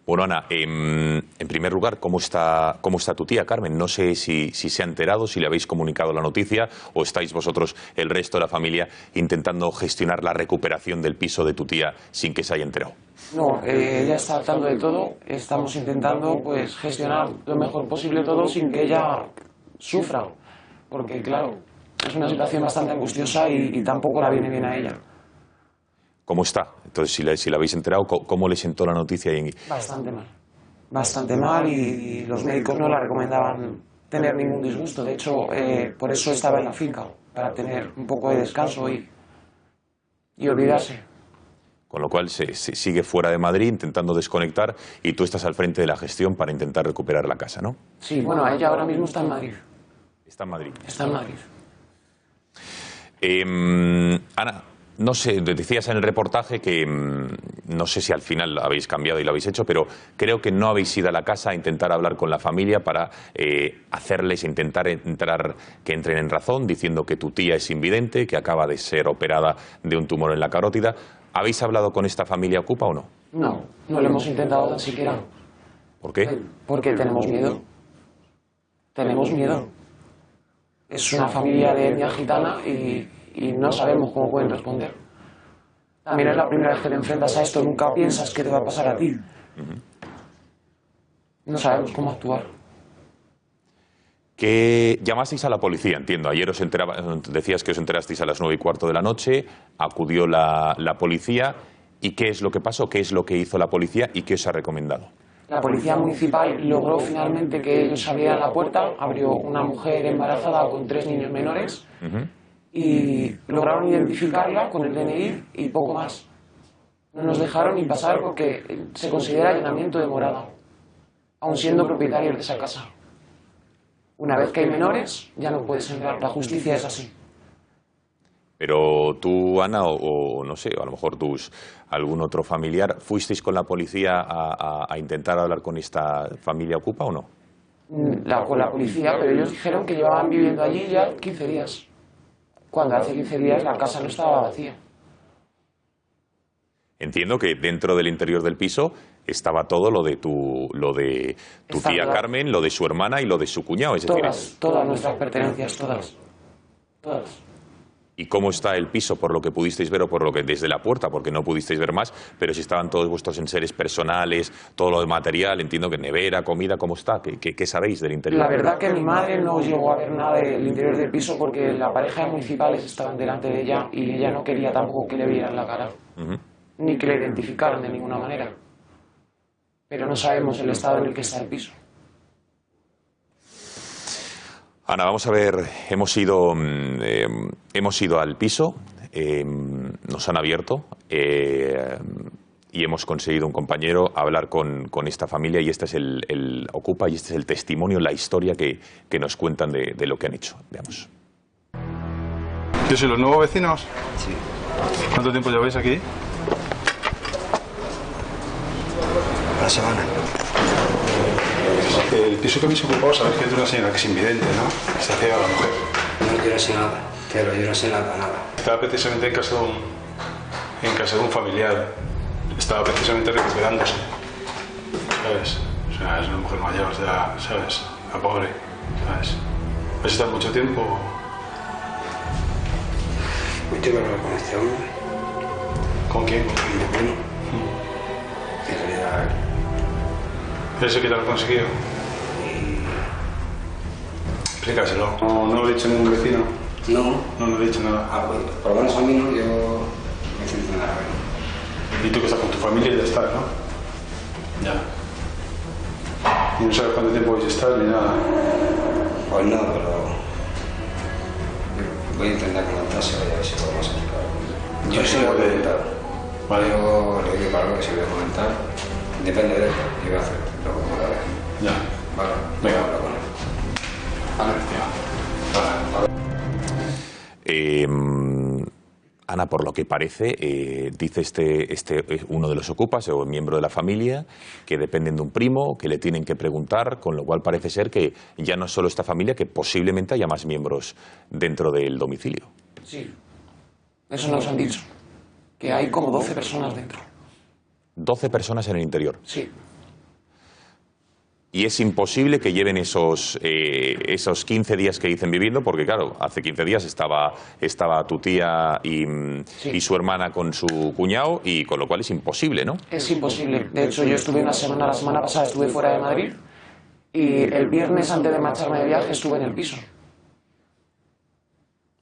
Bueno, Ana, en primer lugar, ¿cómo está tu tía Carmen? No sé si se ha enterado, si le habéis comunicado la noticia o estáis vosotros, el resto de la familia, intentando gestionar la recuperación del piso de tu tía sin que se haya enterado. No, ella está al tanto de todo. Estamos intentando pues gestionar lo mejor posible todo sin que ella sufra. Porque, claro, es una situación bastante angustiosa y tampoco la viene bien a ella. ¿Cómo está? Entonces, si la habéis enterado, ¿cómo le sentó la noticia? Bastante mal. Bastante mal y los médicos no la recomendaban tener ningún disgusto. De hecho, por eso estaba en la finca, para tener un poco de descanso y olvidarse. Con lo cual se sigue fuera de Madrid intentando desconectar y tú estás al frente de la gestión para intentar recuperar la casa, ¿no? Sí, bueno, ella ahora mismo está en Madrid. Está en Madrid. Está en Madrid. Ana, no sé, decías en el reportaje que no sé si al final habéis cambiado y lo habéis hecho, pero creo que no habéis ido a la casa a intentar hablar con la familia para hacerles intentar que entren en razón, diciendo que tu tía es invidente, que acaba de ser operada de un tumor en la carótida. ¿Habéis hablado con esta familia ocupa o no? No, no lo hemos intentado tan siquiera. ¿Por qué? Porque tenemos miedo. Tenemos miedo. Es una familia de etnia gitana y no sabemos cómo pueden responder. También es la primera vez que te enfrentas a esto, nunca piensas que te va a pasar a ti. No sabemos cómo actuar. Que llamasteis a la policía, entiendo. Ayer decías que os enterasteis a las 9:15 de la noche, acudió la policía. ¿Y qué es lo que pasó? ¿Qué es lo que hizo la policía y qué os ha recomendado? La policía municipal logró finalmente que ellos abrieran la puerta, abrió una mujer embarazada con 3 niños menores y lograron identificarla con el DNI y poco más. No nos dejaron ni pasar porque se considera allanamiento de morada, aun siendo propietarios de esa casa. Una vez que hay menores, ya no puedes entrar. La justicia es así. Pero tú, Ana, o no sé, o a lo mejor algún otro familiar, ¿fuisteis con la policía a intentar hablar con esta familia ocupa o no? Con la policía, pero ellos dijeron que llevaban viviendo allí ya 15 días. Cuando hace 15 días la casa no estaba vacía. Entiendo que dentro del interior del piso estaba todo lo de tu tía Carmen, lo de su hermana y lo de su cuñado. Es decir, todas nuestras pertenencias, todas. ¿Y cómo está el piso, por lo que pudisteis ver o por lo que desde la puerta, porque no pudisteis ver más, pero si estaban todos vuestros enseres personales, todo lo de material, entiendo que nevera, comida, ¿cómo está? ¿Qué sabéis del interior? La verdad que mi madre no llegó a ver nada del interior del piso porque la pareja de municipales estaban delante de ella y ella no quería tampoco que le vieran la cara, ni que le identificaran de ninguna manera. Pero no sabemos el estado en el que está el piso. Ana, vamos a ver, hemos ido al piso, nos han abierto y hemos conseguido un compañero hablar con esta familia y este es el ocupa y este es el testimonio, la historia que nos cuentan de lo que han hecho. Veamos. ¿Qué sois los nuevos vecinos? Sí. ¿Cuánto tiempo lleváis aquí? Una semana. El piso que habéis ocupado, sabéis que es de una señora que es invidente, ¿no? Está ciega la mujer. No, yo no sé nada, pero yo no sé nada. Estaba precisamente en casa de un familiar. Estaba precisamente recuperándose. ¿Sabes? O sea, es una mujer mayor, ya, ¿sabes? La pobre, ¿sabes? ¿Has estado mucho tiempo? Yo tengo que hablar con este hombre. ¿Con quién? Con mi hermano. En realidad, ¿Ese que te lo ha conseguido? Explícaselo. No lo he dicho a ningún vecino. No le he dicho nada. Pues, por lo menos a mí no, yo no siento nada. Y tú que estás con tu familia y ya estás, ¿no? Ya. Y no sabes cuánto tiempo vais a estar ni nada. Pues no, pero voy a intentar comentarse a ver si podemos explicar. Yo sí lo voy a comentar. Vale. Yo le digo para lo que se voy a comentar. Depende de él, yo voy a hacer lo que pueda ver. Ya. Vale, Venga. hablo con él. Vale, Ana, por lo que parece, dice uno de los ocupas o miembro de la familia que dependen de un primo, que le tienen que preguntar, con lo cual parece ser que ya no es solo esta familia, que posiblemente haya más miembros dentro del domicilio. Sí, eso nos han dicho, que hay como 12 personas dentro. 12 personas en el interior. Sí. Y es imposible que lleven esos 15 días que dicen viviendo, porque claro, hace 15 días estaba tu tía y su hermana con su cuñado, y con lo cual es imposible, ¿no? Es imposible. De hecho, yo estuve la semana pasada estuve fuera de Madrid y el viernes antes de marcharme de viaje estuve en el piso.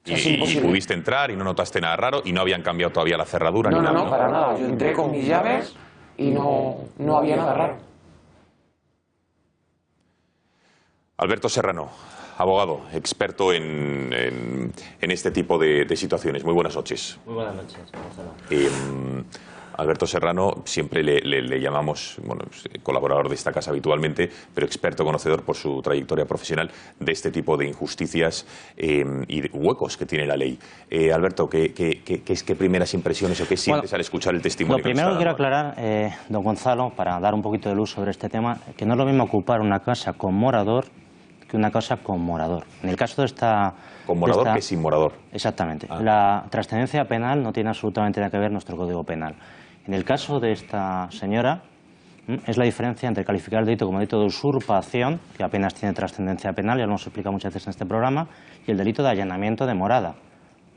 Y pudiste entrar y no notaste nada raro y no habían cambiado todavía la cerradura ni nada, No, para nada. Yo entré con mis llaves y no había nada raro. Alberto Serrano, abogado, experto en este tipo de situaciones. Muy buenas noches. Muy buenas noches, Gonzalo. Alberto Serrano, siempre le llamamos, bueno, colaborador de esta casa habitualmente, pero experto conocedor por su trayectoria profesional de este tipo de injusticias y de huecos que tiene la ley. Alberto, ¿qué primeras impresiones o qué sientes al escuchar el testimonio? Lo primero que quiero aclarar, don Gonzalo, para dar un poquito de luz sobre este tema, que no es lo mismo ocupar una casa con morador que una casa con morador. En el caso de esta... Con morador que sin morador. Exactamente. La trascendencia penal no tiene absolutamente nada que ver nuestro Código Penal. En el caso de esta señora, es la diferencia entre calificar el delito como delito de usurpación, que apenas tiene trascendencia penal, ya lo hemos explicado muchas veces en este programa, y el delito de allanamiento de morada.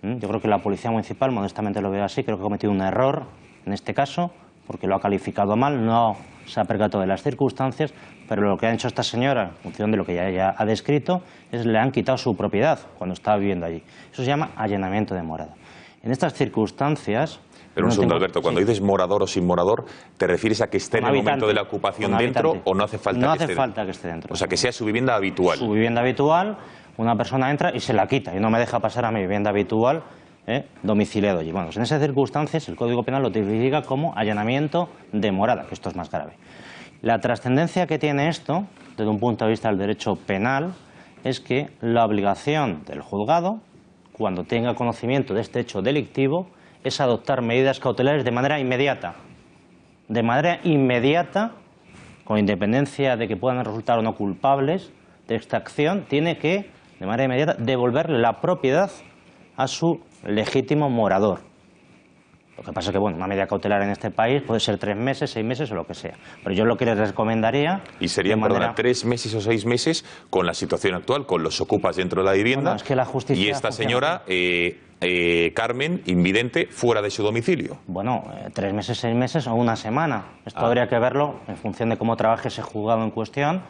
Yo creo que la Policía Municipal, modestamente lo veo así, creo que ha cometido un error en este caso, porque lo ha calificado mal, no se ha percatado de las circunstancias, pero lo que ha hecho esta señora, en función de lo que ella ha descrito, es le han quitado su propiedad cuando estaba viviendo allí. Eso se llama allanamiento de morada. En estas circunstancias... Pero un segundo, Alberto, cuando dices morador o sin morador, ¿te refieres a que esté en el momento de la ocupación dentro o no hace falta que esté dentro? No hace falta que esté dentro. O sea, que sea su vivienda habitual. Su vivienda habitual, una persona entra y se la quita y no me deja pasar a mi vivienda habitual, domiciliado allí. Bueno, pues en esas circunstancias el Código Penal lo tipifica como allanamiento de morada, que esto es más grave. La trascendencia que tiene esto, desde un punto de vista del derecho penal, es que la obligación del juzgado, cuando tenga conocimiento de este hecho delictivo, es adoptar medidas cautelares de manera inmediata. De manera inmediata, con independencia de que puedan resultar o no culpables de esta acción, tiene que, de manera inmediata, devolverle la propiedad a su legítimo morador. Lo que pasa es que, bueno, una medida cautelar en este país puede ser 3 meses, 6 meses o lo que sea. Pero yo lo que les recomendaría... ¿Y serían, perdona, 3 meses o 6 meses con la situación actual, con los ocupas dentro de la vivienda? Bueno, es que la justicia y esta señora, Carmen, invidente, fuera de su domicilio. Bueno, 3 meses, 6 meses o una semana. Esto habría que verlo en función de cómo trabaje ese juzgado en cuestión.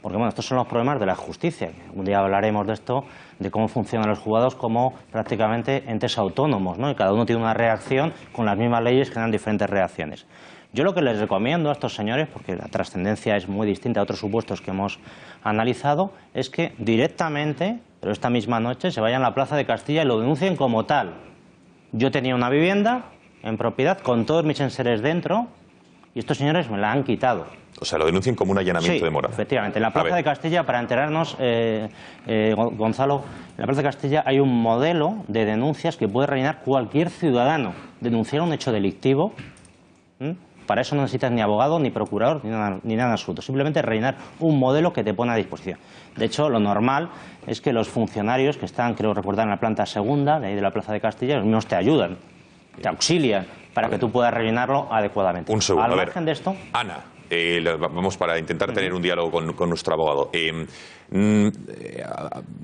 Porque, bueno, estos son los problemas de la justicia. Un día hablaremos de esto, de cómo funcionan los juzgados como prácticamente entes autónomos, ¿no? Y cada uno tiene una reacción, con las mismas leyes generan diferentes reacciones. Yo lo que les recomiendo a estos señores, porque la trascendencia es muy distinta a otros supuestos que hemos analizado, es que directamente, pero esta misma noche, se vayan a la Plaza de Castilla y lo denuncien como tal. Yo tenía una vivienda en propiedad con todos mis enseres dentro y estos señores me la han quitado. O sea, lo denuncien como un allanamiento de morada. Efectivamente. En la Plaza de Castilla, para enterarnos, Gonzalo, en la Plaza de Castilla hay un modelo de denuncias que puede rellenar cualquier ciudadano. Denunciar un hecho delictivo, para eso no necesitas ni abogado, ni procurador, ni nada absoluto. Simplemente rellenar un modelo que te pone a disposición. De hecho, lo normal es que los funcionarios que están, creo recordar, en la planta segunda, de ahí de la Plaza de Castilla, los mismos te ayudan, te auxilian, para que tú puedas rellenarlo adecuadamente. Un segundo, Al margen de esto... Ana. Vamos para intentar tener un diálogo con nuestro abogado.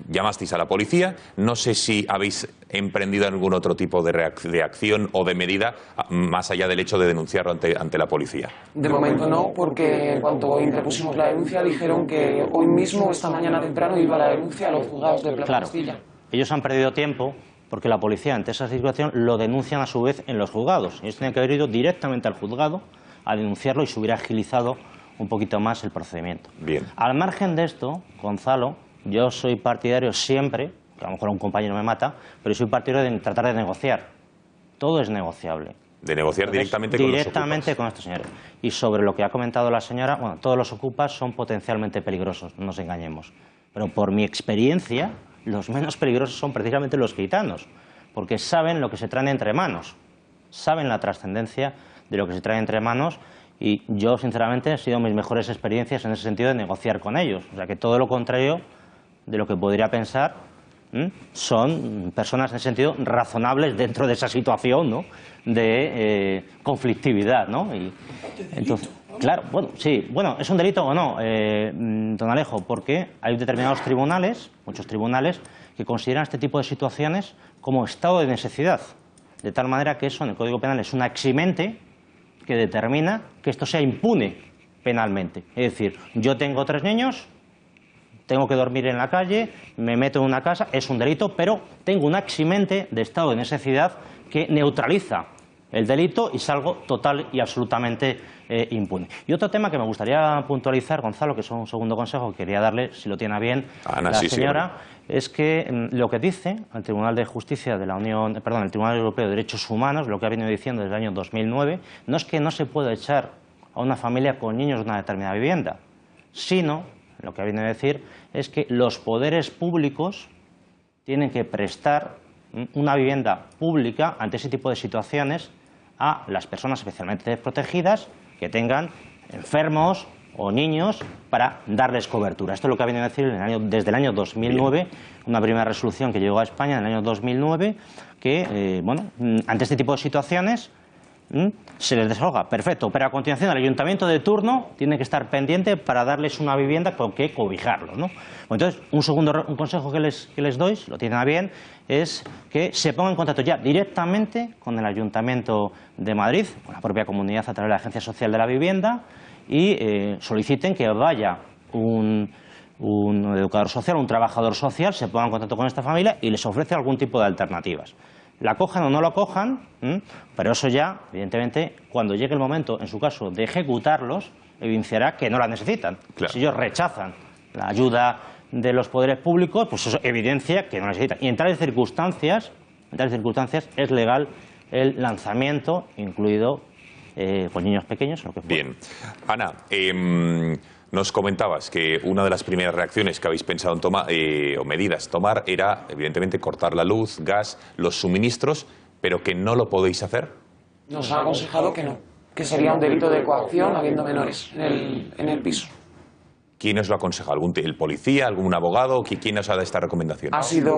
Llamasteis a la policía. No sé si habéis emprendido algún otro tipo de acción o de medida más allá del hecho de denunciarlo ante la policía. De momento no, porque en cuanto interpusimos la denuncia dijeron que hoy mismo, esta mañana temprano, iba la denuncia a los juzgados de Plaza Castilla. Ellos han perdido tiempo porque la policía, ante esa situación, lo denuncian a su vez en los juzgados. Ellos tienen que haber ido directamente al juzgado a denunciarlo y se hubiera agilizado un poquito más el procedimiento. Bien. Al margen de esto, Gonzalo, yo soy partidario siempre, que a lo mejor un compañero me mata, pero soy partidario de tratar de negociar. Todo es negociable. De negociar directamente con los ocupas. Directamente con estos señores. Y sobre lo que ha comentado la señora, bueno, todos los ocupas son potencialmente peligrosos, no nos engañemos. Pero por mi experiencia, los menos peligrosos son precisamente los gitanos, porque saben lo que se traen entre manos, saben la trascendencia de lo que se trae entre manos, y yo sinceramente he sido mis mejores experiencias en ese sentido de negociar con ellos. O sea que todo lo contrario de lo que podría pensar, son personas en ese sentido razonables dentro de esa situación, ¿no?, de conflictividad, ¿no? Y entonces... Claro, bueno, sí. Bueno, ¿es un delito o no, don Alejo? Porque hay determinados tribunales, muchos tribunales, que consideran este tipo de situaciones como estado de necesidad. De tal manera que eso en el Código Penal es una eximente que determina que esto sea impune penalmente. Es decir, yo tengo 3 niños, tengo que dormir en la calle, me meto en una casa, es un delito, pero tengo una eximente de estado de necesidad que neutraliza el delito y salgo total y absolutamente impune. Y otro tema que me gustaría puntualizar, Gonzalo, que es un segundo consejo que quería darle, si lo tiene bien, Ana, la sí, señora, es que lo que dice el Tribunal de Justicia de la Unión, perdón, el Tribunal Europeo de Derechos Humanos, lo que ha venido diciendo desde el año 2009, no es que no se pueda echar a una familia con niños de una determinada vivienda, sino, lo que ha venido a decir, es que los poderes públicos tienen que prestar una vivienda pública ante ese tipo de situaciones a las personas especialmente desprotegidas que tengan enfermos o niños para darles cobertura. Esto es lo que ha venido a decir desde el año 2009, bien, una primera resolución que llegó a España en el año 2009, que, bueno, ante este tipo de situaciones se les desahoga, perfecto, pero a continuación el ayuntamiento de turno tiene que estar pendiente para darles una vivienda con que cobijarlos, ¿no? Entonces, un consejo que les doy, si lo tienen a bien, es que se pongan en contacto ya directamente con el Ayuntamiento de Madrid, con la propia comunidad a través de la Agencia Social de la Vivienda, y soliciten que vaya un educador social, un trabajador social, se ponga en contacto con esta familia y les ofrece algún tipo de alternativas. La cojan o no la cojan, pero eso ya, evidentemente, cuando llegue el momento, en su caso, de ejecutarlos, evidenciará que no la necesitan. Claro. Si ellos rechazan la ayuda de los poderes públicos, pues eso evidencia que no la necesitan. Y en tales circunstancias es legal el lanzamiento, incluido con niños pequeños, lo que fuera. Bien. Ana, nos comentabas que una de las primeras reacciones que habéis pensado en tomar, o medidas tomar, era evidentemente cortar la luz, gas, los suministros, pero que no lo podéis hacer. Nos ha aconsejado que no, que sería un delito de coacción habiendo menores en el piso. ¿Quién os lo ha aconsejado? ¿El policía, algún abogado? ¿Quién os ha dado esta recomendación? Ha sido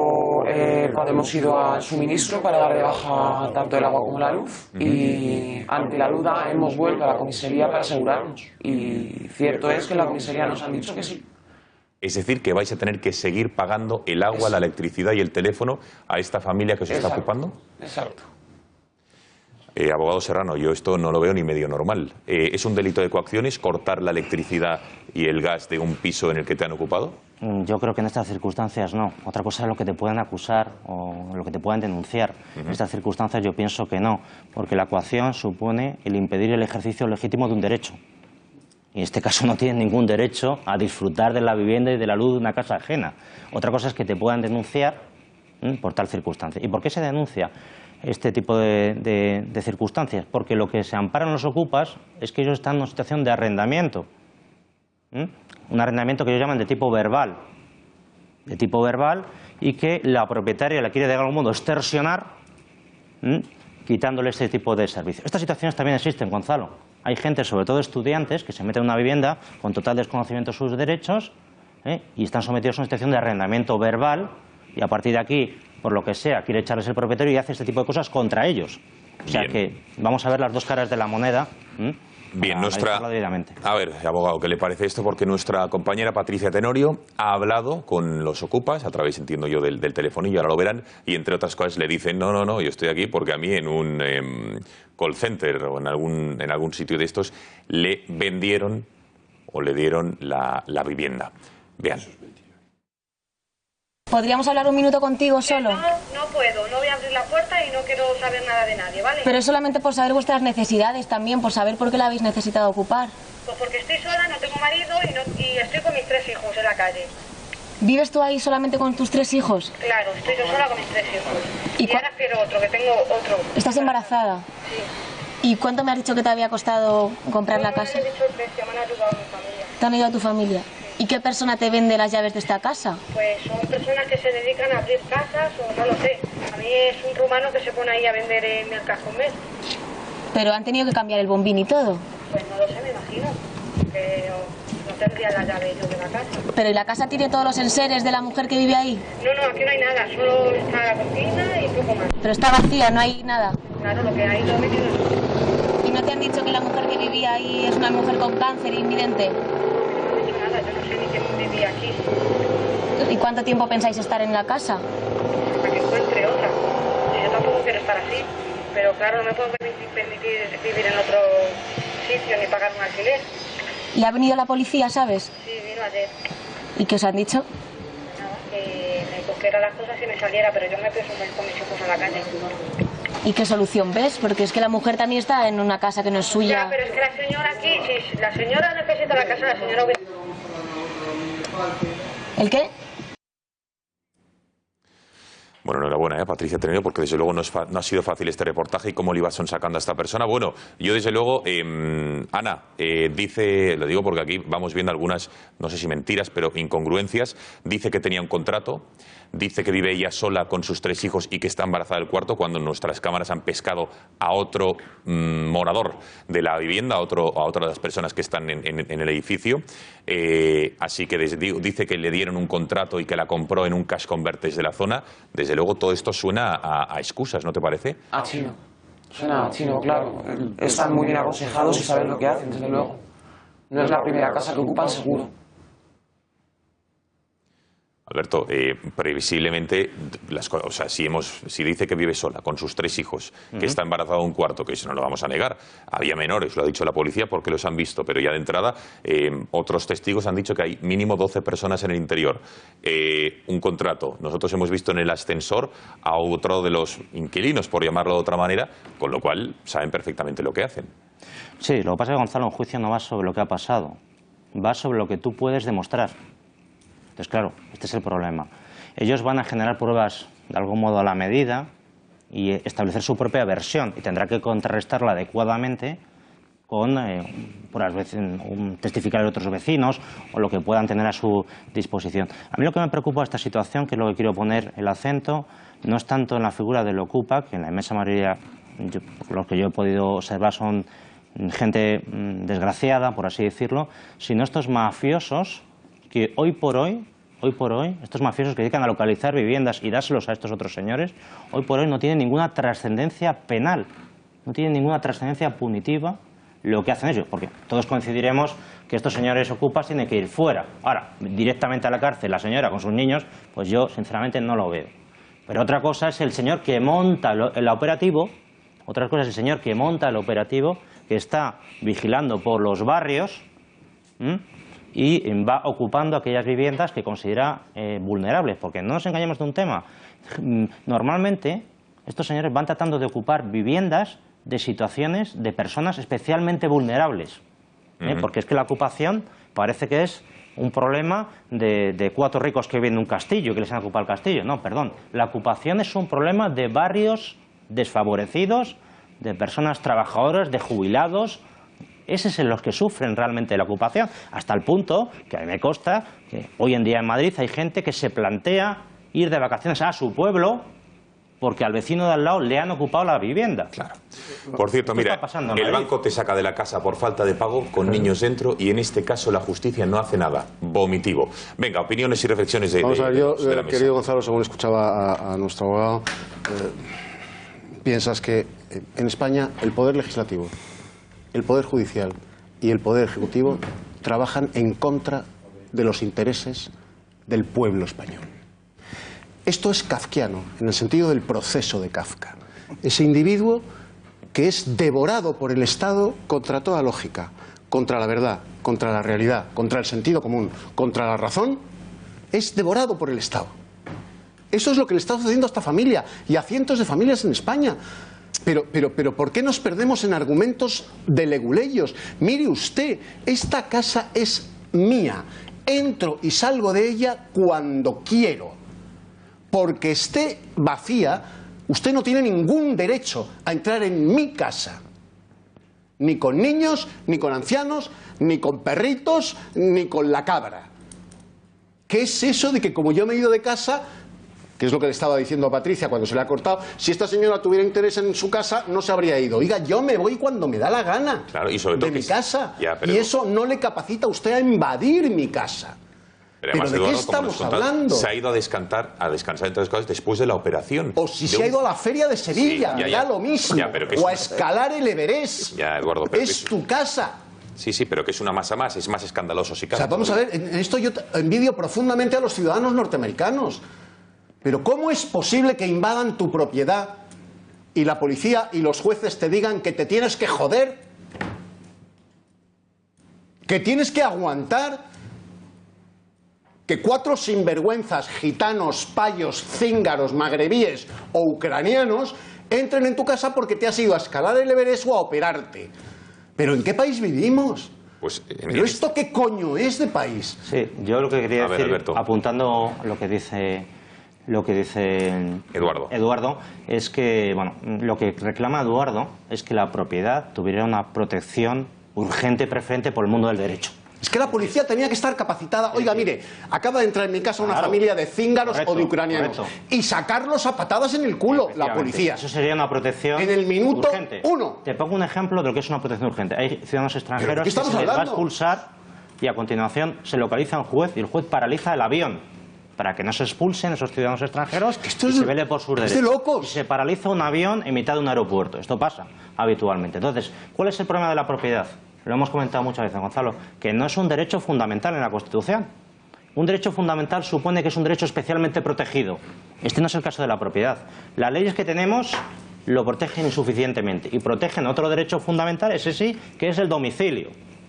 cuando hemos ido al suministro para dar de baja tanto el agua como la luz, y ante la duda hemos vuelto a la comisaría para asegurarnos. Y cierto es que en la comisaría nos han dicho que sí. Es decir, que vais a tener que seguir pagando el agua, la electricidad y el teléfono a esta familia que os está ocupando. Exacto. Abogado Serrano, yo esto no lo veo ni medio normal. ¿Es un delito de coacciones cortar la electricidad y el gas de un piso en el que te han ocupado? Yo creo que en estas circunstancias no. Otra cosa es lo que te puedan acusar o lo que te puedan denunciar. En estas circunstancias yo pienso que no, porque la coacción supone el impedir el ejercicio legítimo de un derecho. Y en este caso no tienen ningún derecho a disfrutar de la vivienda y de la luz de una casa ajena. Otra cosa es que te puedan denunciar por tal circunstancia. ¿Y por qué se denuncia este tipo de circunstancias? Porque lo que se amparan los ocupas es que ellos están en una situación de arrendamiento. Un arrendamiento que ellos llaman de tipo verbal. Y que la propietaria la quiere de algún modo extorsionar, quitándole este tipo de servicio. Estas situaciones también existen, Gonzalo. Hay gente, sobre todo estudiantes, que se meten en una vivienda con total desconocimiento de sus derechos y están sometidos a una situación de arrendamiento verbal, y a partir de aquí, por lo que sea, quiere echarles el propietario y hace este tipo de cosas contra ellos. O sea que vamos a ver las dos caras de la moneda. Bien, a ver, abogado, ¿qué le parece esto? Porque nuestra compañera Patricia Tenorio ha hablado con los ocupas, a través, entiendo yo, del telefonillo, ahora lo verán, y entre otras cosas le dicen, no, yo estoy aquí porque a mí en un call center o en algún sitio de estos le vendieron o le dieron la vivienda. Vean. ¿Podríamos hablar un minuto contigo solo? No puedo, no voy a abrir la puerta y no quiero saber nada de nadie, ¿vale? Pero es solamente por saber vuestras necesidades también, por saber por qué la habéis necesitado ocupar. Pues porque estoy sola, no tengo marido y estoy con mis 3 hijos en la calle. ¿Vives tú ahí solamente con tus 3 hijos? Claro, estoy yo sola con mis 3 hijos. Y ahora quiero otro, que tengo otro. ¿Estás embarazada? Sí. ¿Y cuánto me has dicho que te había costado comprar la casa? No me han dicho el precio, me han ayudado a mi familia. ¿Te han ayudado a tu familia? ¿Y qué persona te vende las llaves de esta casa? Pues son personas que se dedican a abrir casas o no lo sé. A mí es un rumano que se pone ahí a vender en el Cajomés. ¿Pero han tenido que cambiar el bombín y todo? Pues no lo sé, me imagino. Pero no tendría la llave yo de la casa. ¿Pero y la casa tiene todos los enseres de la mujer que vive ahí? No, aquí no hay nada, solo está la cocina y poco más. Pero está vacía, no hay nada. Claro, lo que hay lo he metido. ¿Y no te han dicho que la mujer mujer que vivía ahí es una mujer con cáncer invidente? No he dicho nada, yo no sé ni quién vivía aquí. ¿Y cuánto tiempo pensáis estar en la casa? Hasta que encuentre otra. Y yo tampoco quiero estar así, pero claro, no me puedo permitir vivir en otro sitio ni pagar un alquiler. ¿Y ha venido la policía, sabes? Sí, vino ayer. ¿Y qué os han dicho? Nada, que me cogiera las cosas y me saliera, pero yo no me pienso ir con mis hijos a la calle. ¿Y qué solución ves? Porque es que la mujer también está en una casa que no es suya. Ya, pero es que la señora aquí, si la señora necesita la casa, la señora... ¿El qué? Bueno, enhorabuena, Patricia Tenero, porque desde luego no ha sido fácil este reportaje y cómo le iban sacando a esta persona. Bueno, yo desde luego, Ana, dice, lo digo porque aquí vamos viendo algunas, no sé si mentiras, pero incongruencias. Dice que tenía un contrato, dice que vive ella sola con sus 3 hijos y que está embarazada del cuarto, cuando nuestras cámaras han pescado a otro morador de la vivienda, a otra de las personas que están en el edificio. Así que dice que le dieron un contrato y que la compró en un cash converters de la zona. Desde luego todo esto suena a excusas, ¿no te parece? A chino. Suena a chino, claro. Están muy bien aconsejados y saben lo que hacen, desde luego. No es la primera casa que ocupan, seguro. Alberto, previsiblemente, o sea, si dice que vive sola con sus 3 hijos, que está embarazada de un cuarto, que eso no lo vamos a negar, había menores, lo ha dicho la policía porque los han visto, pero ya de entrada otros testigos han dicho que hay mínimo 12 personas en el interior. Un contrato, nosotros hemos visto en el ascensor a otro de los inquilinos, por llamarlo de otra manera, con lo cual saben perfectamente lo que hacen. Sí, lo que pasa es que, Gonzalo, un juicio no va sobre lo que ha pasado, va sobre lo que tú puedes demostrar. Entonces, claro, este es el problema. Ellos van a generar pruebas de algún modo a la medida y establecer su propia versión y tendrá que contrarrestarla adecuadamente con testificar de otros vecinos o lo que puedan tener a su disposición. A mí lo que me preocupa de esta situación, que es lo que quiero poner el acento, no es tanto en la figura del ocupa, que en la inmensa mayoría, los que yo he podido observar, son gente desgraciada, por así decirlo, sino estos mafiosos que hoy por hoy, estos mafiosos que dedican a localizar viviendas y dárselos a estos otros señores, hoy por hoy no tienen ninguna trascendencia penal, no tienen ninguna trascendencia punitiva lo que hacen ellos, porque todos coincidiremos que estos señores ocupas tienen que ir fuera. Ahora, directamente a la cárcel la señora con sus niños, pues yo sinceramente no lo veo. Pero otra cosa es el señor que monta el operativo, otra cosa es el señor que monta el operativo, que está vigilando por los barrios, y va ocupando aquellas viviendas que considera vulnerables, porque no nos engañemos de un tema. Normalmente estos señores van tratando de ocupar viviendas de situaciones de personas especialmente vulnerables, porque es que la ocupación parece que es un problema de 4 ricos que viven en un castillo, que les han ocupado el castillo. No, perdón, la ocupación es un problema de barrios desfavorecidos, de personas trabajadoras, de jubilados. Esos son los que sufren realmente la ocupación, hasta el punto que a mí me consta que hoy en día en Madrid hay gente que se plantea ir de vacaciones a su pueblo porque al vecino de al lado le han ocupado la vivienda. Claro. Por cierto, mira, el banco te saca de la casa por falta de pago con niños dentro y en este caso la justicia no hace nada. Vomitivo. Venga, opiniones y reflexiones de Vamos a ver, yo, de la mesa. querido Gonzalo, según escuchaba a nuestro abogado, piensas que en España el poder legislativo, el poder judicial y el poder ejecutivo trabajan en contra de los intereses del pueblo español. Esto es kafkiano, en el sentido del proceso de Kafka. Ese individuo que es devorado por el Estado contra toda lógica, contra la verdad, contra la realidad, contra el sentido común, contra la razón, es devorado por el Estado. Eso es lo que le está sucediendo a esta familia y a cientos de familias en España. Pero ¿por qué nos perdemos en argumentos de leguleyos? Mire usted, esta casa es mía. Entro y salgo de ella cuando quiero. Porque esté vacía, usted no tiene ningún derecho a entrar en mi casa. Ni con niños, ni con ancianos, ni con perritos, ni con la cabra. ¿Qué es eso de que como yo me he ido de casa, que es lo que le estaba diciendo a Patricia cuando se le ha cortado, si esta señora tuviera interés en su casa, no se habría ido? Oiga, yo me voy cuando me da la gana, claro, y sobre todo de mi casa. Ya, pero... Y eso no le capacita a usted a invadir mi casa. Pero ¿Pero además, de qué Eduardo, como estamos nos contabas, hablando? se ha ido a descansar entre las cosas después de la operación. O si se ha ido a la feria de Sevilla, Sí, ya. da lo mismo. Ya, pero que o a es- escalar el Everest. Ya, Eduardo, pero Es tu casa. Sí, pero que es una masa más, es más escandaloso si O cabe. sea, vamos a ver, en esto yo envidio profundamente a los ciudadanos norteamericanos. Pero ¿cómo es posible que invadan tu propiedad y la policía y los jueces te digan que te tienes que joder? Que tienes que aguantar que 4 sinvergüenzas gitanos, payos, cíngaros, magrebíes o ucranianos entren en tu casa porque te has ido a escalar el Everest o a operarte. ¿Pero en qué país vivimos? Pues, ¿Pero esto qué coño es de país? Sí, yo lo que quería A ver, decir, Alberto. apuntando lo que dice Eduardo, es que, bueno, lo que reclama Eduardo es que la propiedad tuviera una protección urgente, preferente por el mundo del derecho. Es que la policía tenía que estar capacitada. Oiga, mire, acaba de entrar en mi casa una Claro. familia de cíngaros Correcto, o de ucranianos. correcto. Y sacarlos a patadas en el culo, la policía. Eso sería una protección En el minuto urgente. 1. Te pongo un ejemplo de lo que es una protección urgente. Hay ciudadanos extranjeros ¿Pero de qué que se estamos les va a hablando? expulsar y a continuación se localiza un juez y el juez paraliza el avión para que no se expulsen esos ciudadanos extranjeros esto y es se de- vele por sus es de derechos. locos. Y se paraliza un avión en mitad de un aeropuerto. Esto pasa habitualmente. Entonces, ¿cuál es el problema de la propiedad? Lo hemos comentado muchas veces, Gonzalo, que no es un derecho fundamental en la Constitución. Un derecho fundamental supone que es un derecho especialmente protegido. Este no es el caso de la propiedad. Las leyes que tenemos lo protegen insuficientemente y protegen otro derecho fundamental, ese sí, que es el domicilio.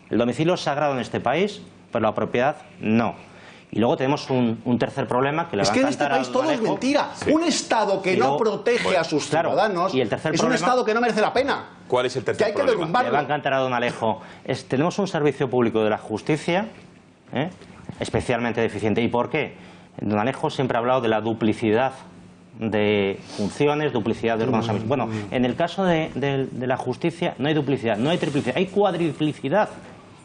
El domicilio es sagrado en este país, pero la propiedad no. Y luego tenemos un tercer problema que le Es va que a en este encantar país al todo es Alejo. mentira. Sí. Un Estado que Y no luego, protege bueno, a sus claro, ciudadanos y el tercer es un problema- Estado que no merece la pena. ¿Cuál es el Que tercer hay que problema? derrumbarlo. Le va a encantar a don Alejo. Tenemos un servicio público de la justicia especialmente deficiente. ¿Y por qué? Don Alejo siempre ha hablado de la duplicidad de funciones, duplicidad de órganos. Bueno, en el caso de la justicia no hay duplicidad, no hay triplicidad, hay cuadriplicidad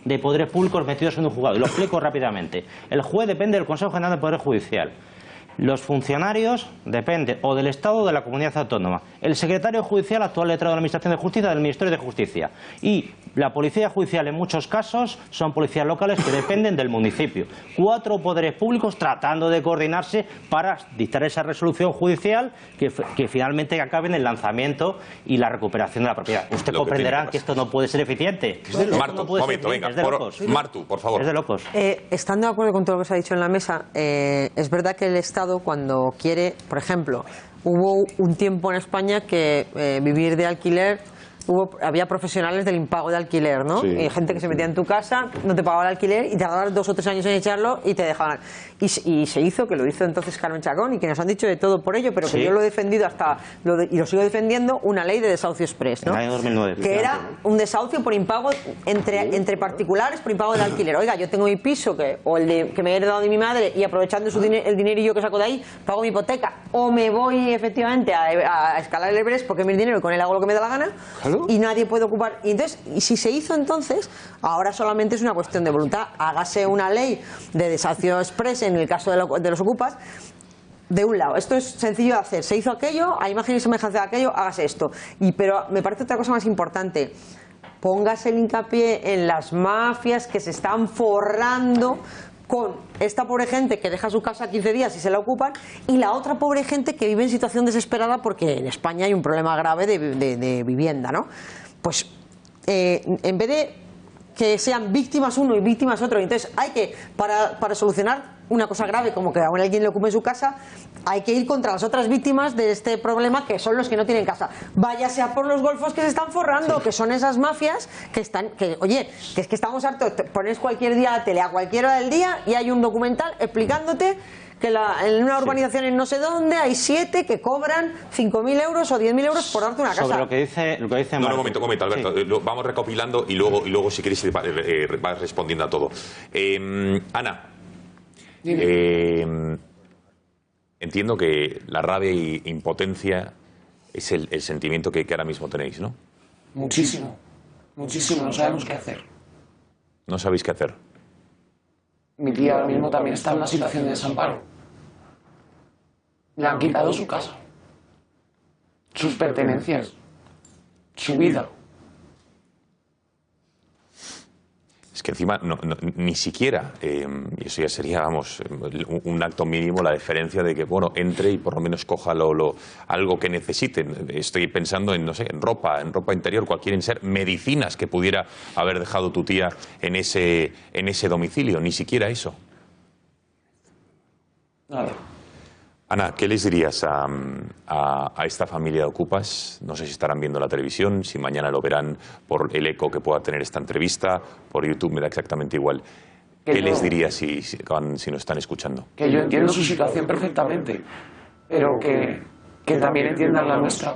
de poderes públicos metidos en un juzgado. Y lo explico rápidamente. El juez depende del Consejo General del Poder Judicial. Los funcionarios dependen o del Estado o de la comunidad autónoma. El secretario judicial, actual letrado de la Administración de Justicia, del Ministerio de Justicia. Y la policía judicial, en muchos casos, son policías locales que dependen del municipio. 4 poderes públicos tratando de coordinarse para dictar esa resolución judicial que finalmente acabe en el lanzamiento y la recuperación de la propiedad. Usted Lo que comprenderá tiene que que esto no puede ser eficiente. Martu, un momento, venga. Martu, por favor. Es de locos. Estando de acuerdo con todo lo que se ha dicho en la mesa, es verdad que el Estado, cuando quiere, por ejemplo, hubo un tiempo en España que vivir de alquiler, había profesionales del impago de alquiler, ¿no? Sí. Y gente que se metía en tu casa, no te pagaba el alquiler y tardabas 2 o 3 años en echarlo y te dejaban. Y se hizo, que lo hizo entonces Carmen Chacón y que nos han dicho de todo por ello, pero que Sí. yo lo he defendido y lo sigo defendiendo, una ley de desahucio express, ¿no? En el año 2009. Que era un desahucio por impago entre particulares por impago del alquiler. Oiga, yo tengo mi piso o el que me he heredado de mi madre y aprovechando el dinerillo que saco de ahí, pago mi hipoteca o me voy efectivamente a escalar el Everest porque es mi dinero y con él hago lo que me da la gana. Claro. Y nadie puede ocupar. Y entonces, y si se hizo entonces, ahora solamente es una cuestión de voluntad. Hágase una ley de desahucio express en el caso de los ocupas. De un lado, esto es sencillo de hacer. Se hizo aquello, a imagen y semejanza de aquello, hágase esto. Pero me parece otra cosa más importante. Póngase el hincapié en las mafias que se están forrando con esta pobre gente que deja su casa 15 días y se la ocupan, y la otra pobre gente que vive en situación desesperada porque en España hay un problema grave de vivienda, ¿no? Pues en vez de que sean víctimas uno y víctimas otro, entonces hay que, para solucionar una cosa grave como que a alguien le ocupe su casa, hay que ir contra las otras víctimas de este problema, que son los que no tienen casa. Váyase a por los golfos que se están forrando, que son esas mafias que están, oye, que es que estamos hartos. Pones cualquier día la tele a cualquier hora del día y hay un documental explicándote que en una urbanización en no sé dónde hay 7 que cobran 5.000 euros o 10.000 euros por darte una casa. Sobre lo que dice No, Marco. un momento, Alberto. Sí. Lo vamos recopilando y luego si queréis, vas respondiendo a todo. Ana, entiendo que la rabia e impotencia es el sentimiento que ahora mismo tenéis, ¿no? Muchísimo, muchísimo, no sabemos qué hacer. No sabéis qué hacer. Mi tía ahora mismo también está en una situación de desamparo. Le han quitado su casa, sus pertenencias, su vida. que encima ni siquiera, y eso ya sería, vamos, un acto mínimo, la deferencia de que, bueno, entre y por lo menos coja algo que necesiten. Estoy pensando en, no sé, en ropa interior, cualquier ser, medicinas que pudiera haber dejado tu tía en ese domicilio, ni siquiera eso. Nada. Ana, ¿qué les dirías a esta familia de Okupas? No sé si estarán viendo la televisión, si mañana lo verán por el eco que pueda tener esta entrevista, por YouTube, me da exactamente igual. ¿Qué les dirías si nos están escuchando? Que yo entiendo su situación perfectamente, pero que también entiendan la nuestra.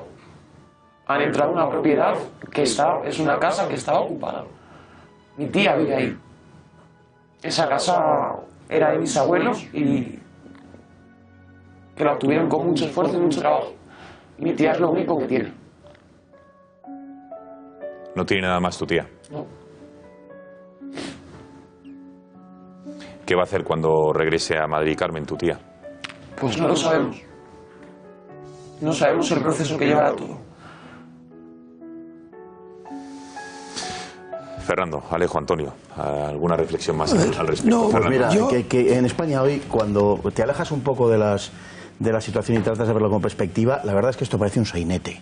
Han entrado en una propiedad que es una casa que estaba ocupada. Mi tía vive ahí. Esa casa era de mis abuelos y que la obtuvieron con mucho esfuerzo y mucho trabajo. Mi tía es lo único que tiene. ¿No tiene nada más tu tía? No. ¿Qué va a hacer cuando regrese a Madrid, Carmen, tu tía? Pues no lo sabemos. No sabemos el proceso que llevará todo. Fernando, Alejo, Antonio, ¿alguna reflexión más al respecto? No, pues Fernando. mira, que en España hoy, cuando te alejas un poco de la situación y tratas de verlo con perspectiva, la verdad es que esto parece un sainete.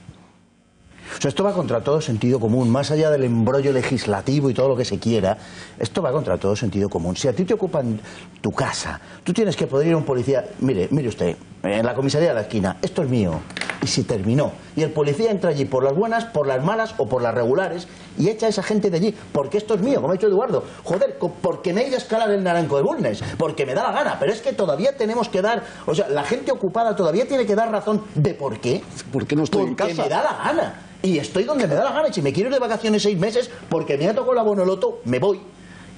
O sea, esto va contra todo sentido común, más allá del embrollo legislativo y todo lo que se quiera, esto va contra todo sentido común. Si a ti te ocupan tu casa, tú tienes que poder ir a un policía, mire usted, en la comisaría de la esquina, esto es mío, y se terminó. Y el policía entra allí por las buenas, por las malas o por las regulares y echa a esa gente de allí, porque esto es mío, como ha dicho Eduardo. Joder, porque me he ido a escalar el naranco de Bulnes, porque me da la gana, pero es que todavía tenemos que dar, o sea, la gente ocupada todavía tiene que dar razón de por qué. ¿Por qué no estoy en casa? Porque me da la gana. Y estoy donde me da la gana. Y si me quiero ir de vacaciones 6 meses porque me ha tocado la bonoloto, me voy.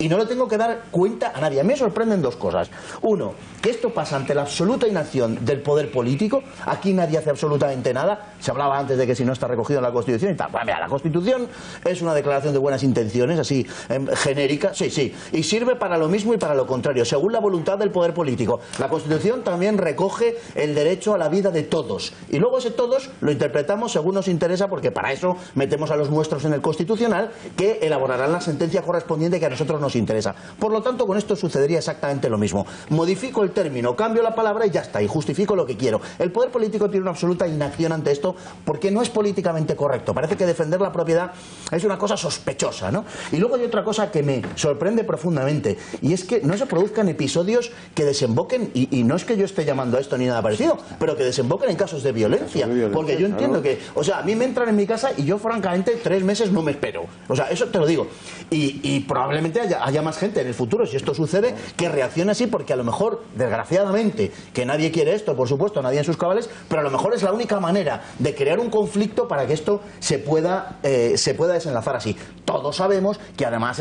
Y no le tengo que dar cuenta a nadie. A mí me sorprenden dos cosas. Uno, que esto pasa ante la absoluta inacción del poder político. Aquí nadie hace absolutamente nada. Se hablaba antes de que si no está recogido en la Constitución y tal. Bueno, mira, la Constitución es una declaración de buenas intenciones, así, genérica. Sí. Y sirve para lo mismo y para lo contrario, según la voluntad del poder político. La Constitución también recoge el derecho a la vida de todos. Y luego ese todos lo interpretamos según nos interesa, porque para eso metemos a los nuestros en el Constitucional, que elaborarán la sentencia correspondiente que a nosotros nos interesa. Por lo tanto, con esto sucedería exactamente lo mismo. Modifico el término, cambio la palabra y ya está, y justifico lo que quiero. El poder político tiene una absoluta inacción ante esto porque no es políticamente correcto. Parece que defender la propiedad es una cosa sospechosa, ¿no? Y luego hay otra cosa que me sorprende profundamente, y es que no se produzcan episodios que desemboquen, y no es que yo esté llamando a esto ni nada parecido, pero que desemboquen en casos de violencia. Porque yo entiendo que, o sea, a mí me entran en mi casa y yo francamente 3 meses no me espero. O sea, eso te lo digo. Y probablemente haya más gente en el futuro, si esto sucede, que reaccione así, porque a lo mejor, desgraciadamente, que nadie quiere esto, por supuesto, nadie en sus cabales, pero a lo mejor es la única manera de crear un conflicto para que esto se pueda desenlazar así. Todos sabemos que además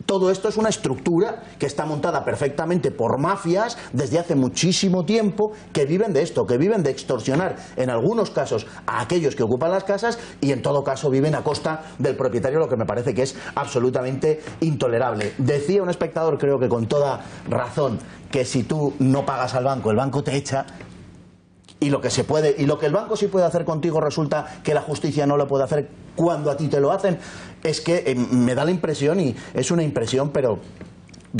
todo esto es una estructura que está montada perfectamente por mafias desde hace muchísimo tiempo, que viven de esto, que viven de extorsionar en algunos casos a aquellos que ocupan las casas y en todo caso viven a costa del propietario, lo que me parece que es absolutamente intolerable. Decía un espectador, creo que con toda razón, que si tú no pagas al banco, el banco te echa. Y lo que el banco sí puede hacer contigo resulta que la justicia no lo puede hacer cuando a ti te lo hacen. Es que me da la impresión, y es una impresión, pero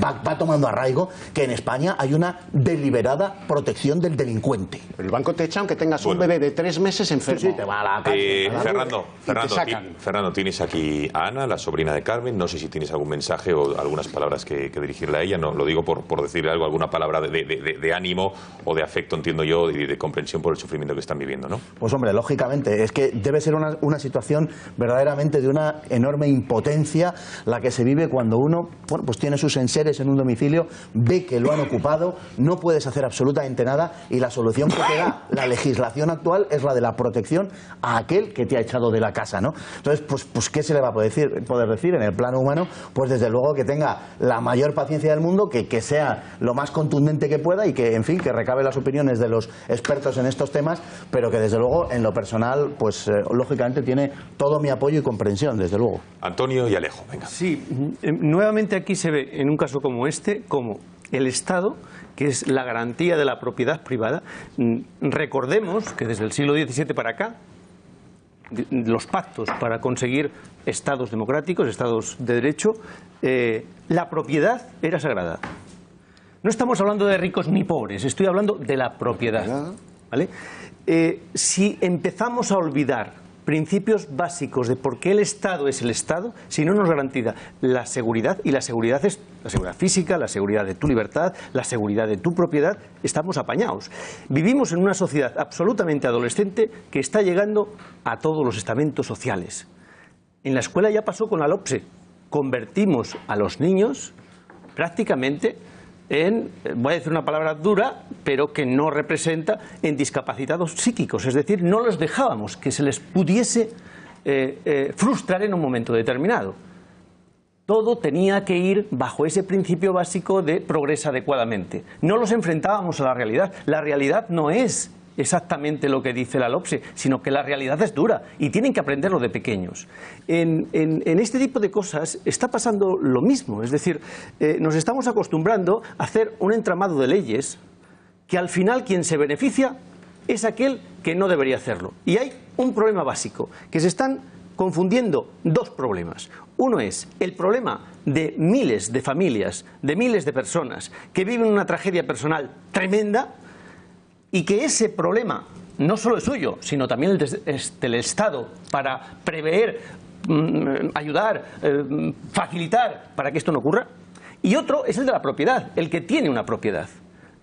va tomando arraigo, que en España hay una deliberada protección del delincuente. El banco te echa aunque tengas un bebé de 3 meses enfermo. Sí, te va a la cárcel. Fernando, tienes aquí a Ana, la sobrina de Carmen. No sé si tienes algún mensaje o algunas palabras que dirigirle a ella. No, lo digo por decirle algo, alguna palabra de ánimo o de afecto, entiendo yo, y de comprensión por el sufrimiento que están viviendo, ¿no? Pues hombre, lógicamente, es que debe ser una situación verdaderamente de una enorme impotencia la que se vive cuando uno, bueno, pues tiene sus enseres en un domicilio, ve que lo han ocupado, no puedes hacer absolutamente nada, y la solución que te da la legislación actual es la de la protección a aquel que te ha echado de la casa, ¿no? Entonces, pues ¿qué se le va a poder decir en el plano humano? Pues desde luego que tenga la mayor paciencia del mundo, que sea lo más contundente que pueda y que, en fin, que recabe las opiniones de los expertos en estos temas, pero que desde luego en lo personal, pues lógicamente tiene todo mi apoyo y comprensión, desde luego. Antonio y Alejo, venga. Sí, nuevamente aquí se ve en un caso como este, como el Estado, que es la garantía de la propiedad privada. Recordemos que desde el siglo XVII para acá, los pactos para conseguir estados democráticos, estados de derecho, la propiedad era sagrada. No estamos hablando de ricos ni pobres, estoy hablando de la propiedad, ¿vale? Si empezamos a olvidar principios básicos de por qué el Estado es el Estado, si no nos garantiza la seguridad, y la seguridad es la seguridad física, la seguridad de tu libertad, la seguridad de tu propiedad, estamos apañados. Vivimos en una sociedad absolutamente adolescente que está llegando a todos los estamentos sociales. En la escuela ya pasó con la LOPSE. Convertimos a los niños prácticamente en, voy a decir una palabra dura, pero que no representa, en discapacitados psíquicos. Es decir, no los dejábamos que se les pudiese frustrar en un momento determinado. Todo tenía que ir bajo ese principio básico de progresa adecuadamente. No los enfrentábamos a la realidad. La realidad no es exactamente lo que dice la LOPSE, sino que la realidad es dura y tienen que aprenderlo de pequeños. En este tipo de cosas está pasando lo mismo, es decir, nos estamos acostumbrando a hacer un entramado de leyes que al final quien se beneficia es aquel que no debería hacerlo. Y hay un problema básico, que se están confundiendo dos problemas. Uno es el problema de miles de familias, de miles de personas que viven una tragedia personal tremenda, y que ese problema no solo es suyo, sino también el del Estado para prever, ayudar, facilitar para que esto no ocurra. Y otro es el de la propiedad, el que tiene una propiedad.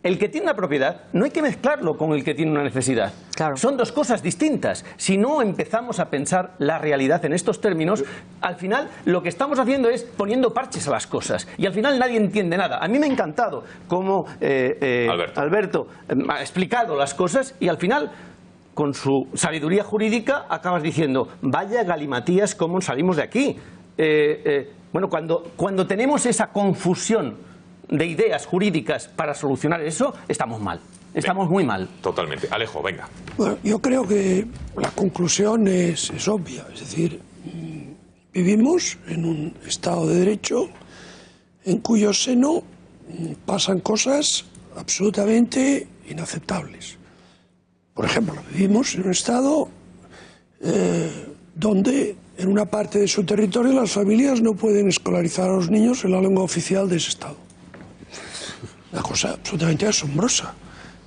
El que tiene una propiedad no hay que mezclarlo con el que tiene una necesidad. Claro. Son dos cosas distintas. Si no empezamos a pensar la realidad en estos términos, al final lo que estamos haciendo es poniendo parches a las cosas. Y al final nadie entiende nada. A mí me ha encantado cómo Alberto ha explicado las cosas y al final, con su sabiduría jurídica, acabas diciendo, vaya galimatías, cómo salimos de aquí. Bueno, cuando tenemos esa confusión de ideas jurídicas para solucionar eso, estamos mal. Estamos muy mal. Totalmente. Alejo, venga. Bueno, yo creo que la conclusión es obvia. Es decir, vivimos en un Estado de Derecho en cuyo seno pasan cosas absolutamente inaceptables. Por ejemplo, vivimos en un Estado donde en una parte de su territorio las familias no pueden escolarizar a los niños en la lengua oficial de ese Estado. Una cosa absolutamente asombrosa.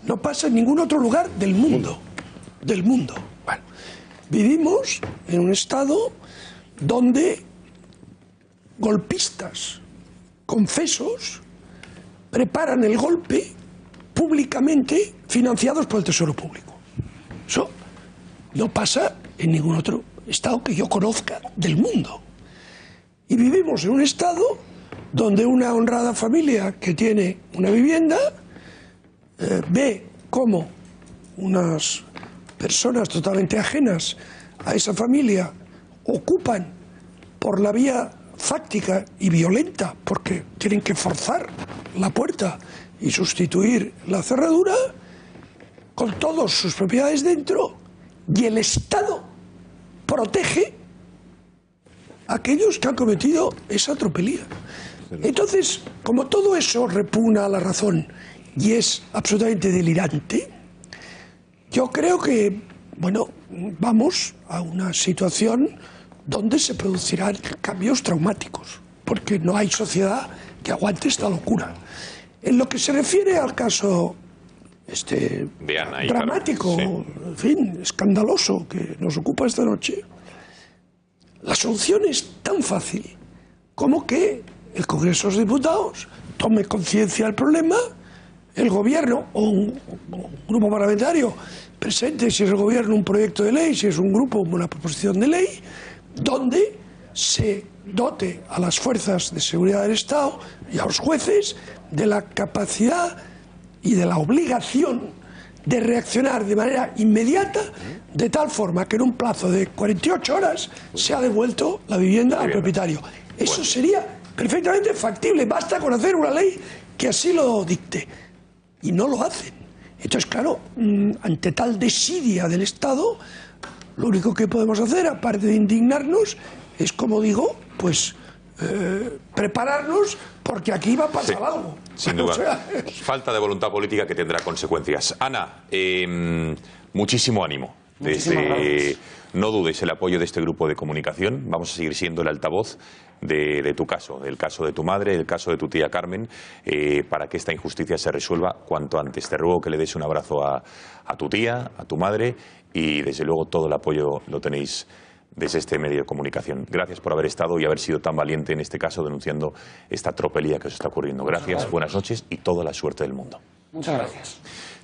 No pasa en ningún otro lugar del mundo. Del mundo. Bueno, vivimos en un Estado donde golpistas confesos preparan el golpe públicamente financiados por el Tesoro Público. Eso no pasa en ningún otro Estado que yo conozca del mundo. Y vivimos en un Estado donde una honrada familia que tiene una vivienda ve cómo unas personas totalmente ajenas a esa familia ocupan por la vía fáctica y violenta, porque tienen que forzar la puerta y sustituir la cerradura, con todas sus propiedades dentro, y el Estado protege a aquellos que han cometido esa tropelía. Entonces, como todo eso repugna a la razón y es absolutamente delirante, yo creo que, bueno, vamos a una situación donde se producirán cambios traumáticos, porque no hay sociedad que aguante esta locura. En lo que se refiere al caso de Ana, dramático, sí, en fin, escandaloso que nos ocupa esta noche, la solución es tan fácil como que el Congreso de los Diputados tome conciencia del problema, el Gobierno o un grupo parlamentario presente, si es el Gobierno, un proyecto de ley, si es un grupo, una proposición de ley, donde se dote a las fuerzas de seguridad del Estado y a los jueces de la capacidad y de la obligación de reaccionar de manera inmediata, de tal forma que en un plazo de 48 horas se ha devuelto la vivienda al propietario. Eso sería perfectamente factible, basta con hacer una ley que así lo dicte. Y no lo hacen. Entonces, claro, ante tal desidia del Estado, lo único que podemos hacer, aparte de indignarnos, es, como digo, pues prepararnos, porque aquí va a pasar algo. Sin duda. Falta de voluntad política que tendrá consecuencias. Ana, muchísimo ánimo. No dudes el apoyo de este grupo de comunicación. Vamos a seguir siendo el altavoz de tu caso, del caso de tu madre, del caso de tu tía Carmen, para que esta injusticia se resuelva cuanto antes. Te ruego que le des un abrazo a tu tía, a tu madre, y desde luego todo el apoyo lo tenéis desde este medio de comunicación. Gracias por haber estado y haber sido tan valiente en este caso denunciando esta tropelía que os está ocurriendo. Gracias, buenas noches y toda la suerte del mundo. Muchas gracias.